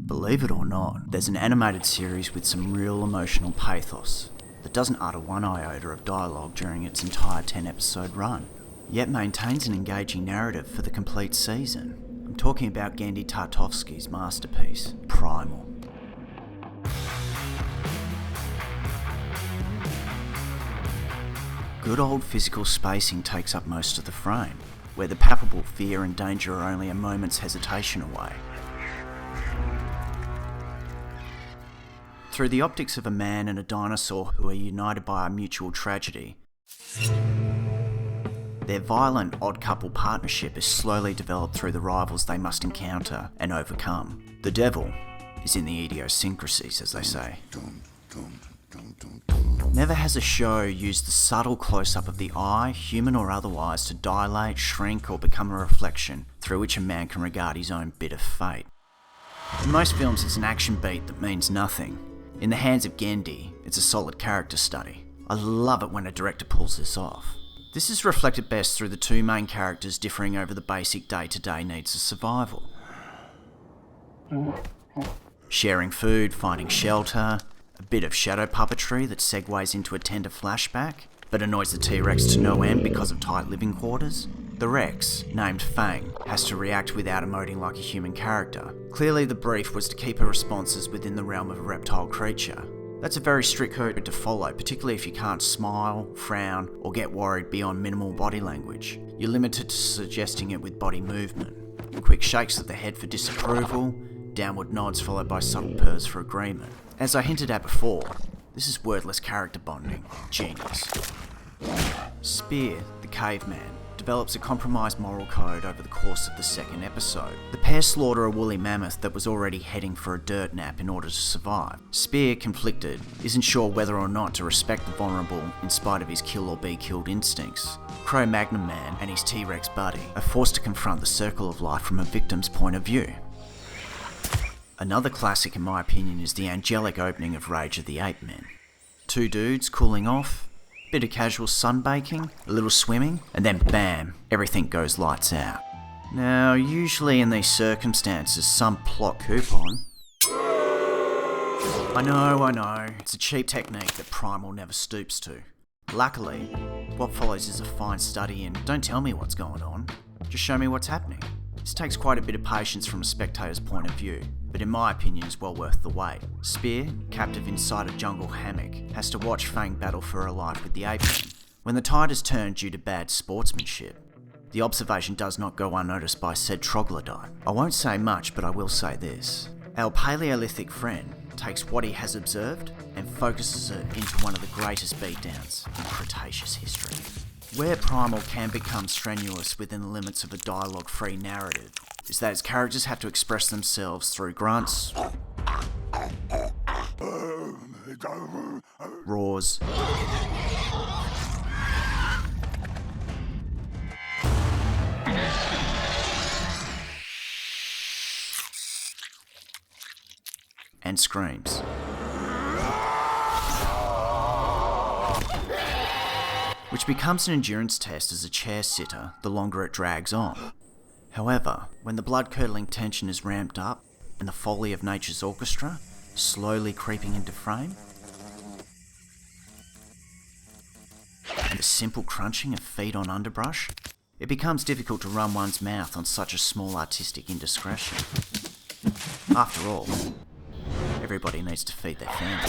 Believe it or not, there's an animated series with some real emotional pathos that doesn't utter one iota of dialogue during its entire 10-episode run, yet maintains an engaging narrative for the complete season. I'm talking about Genndy Tartakovsky's masterpiece, Primal. Good old physical spacing takes up most of the frame, where the palpable fear and danger are only a moment's hesitation away. Through the optics of a man and a dinosaur who are united by a mutual tragedy, their violent odd couple partnership is slowly developed through the rivals they must encounter and overcome. The devil is in the idiosyncrasies, as they say. Never has a show used the subtle close-up of the eye, human or otherwise, to dilate, shrink, or become a reflection through which a man can regard his own bitter fate. In most films, it's an action beat that means nothing. In the hands of Genndy, it's a solid character study. I love it when a director pulls this off. This is reflected best through the two main characters differing over the basic day-to-day needs of survival. Sharing food, finding shelter, a bit of shadow puppetry that segues into a tender flashback, but annoys the T-Rex to no end because of tight living quarters. The Rex, named Fang, has to react without emoting like a human character. Clearly the brief was to keep her responses within the realm of a reptile creature. That's a very strict code to follow, particularly if you can't smile, frown, or get worried beyond minimal body language. You're limited to suggesting it with body movement. Quick shakes of the head for disapproval, downward nods followed by subtle purrs for agreement. As I hinted at before, this is wordless character bonding. Genius. Spear, the caveman, develops a compromised moral code over the course of the second episode. The pair slaughter a woolly mammoth that was already heading for a dirt nap in order to survive. Spear, conflicted, isn't sure whether or not to respect the vulnerable in spite of his kill or be killed instincts. Cro-Magnon Man and his T-Rex buddy are forced to confront the circle of life from a victim's point of view. Another classic in my opinion is the angelic opening of Rage of the Ape Men. Two dudes cooling off, bit of casual sunbaking, a little swimming, and then bam, everything goes lights out. Now, usually in these circumstances, some plot coupon. I know, it's a cheap technique that Primal never stoops to. Luckily, what follows is a fine study in don't tell me what's going on, just show me what's happening. This takes quite a bit of patience from a spectator's point of view, but in my opinion is well worth the wait. Spear, captive inside a jungle hammock, has to watch Fang battle for her life with the ape man. When the tide has turned due to bad sportsmanship, the observation does not go unnoticed by said troglodyte. I won't say much, but I will say this. Our Paleolithic friend takes what he has observed and focuses it into one of the greatest beatdowns in Cretaceous history. Where Primal can become strenuous within the limits of a dialogue-free narrative is that its characters have to express themselves through grunts, roars, and screams. Which becomes an endurance test as a chair sitter the longer it drags on. However, when the blood-curdling tension is ramped up and the foley of nature's orchestra slowly creeping into frame, and the simple crunching of feet on underbrush, it becomes difficult to run one's mouth on such a small artistic indiscretion. After all, everybody needs to feed their family.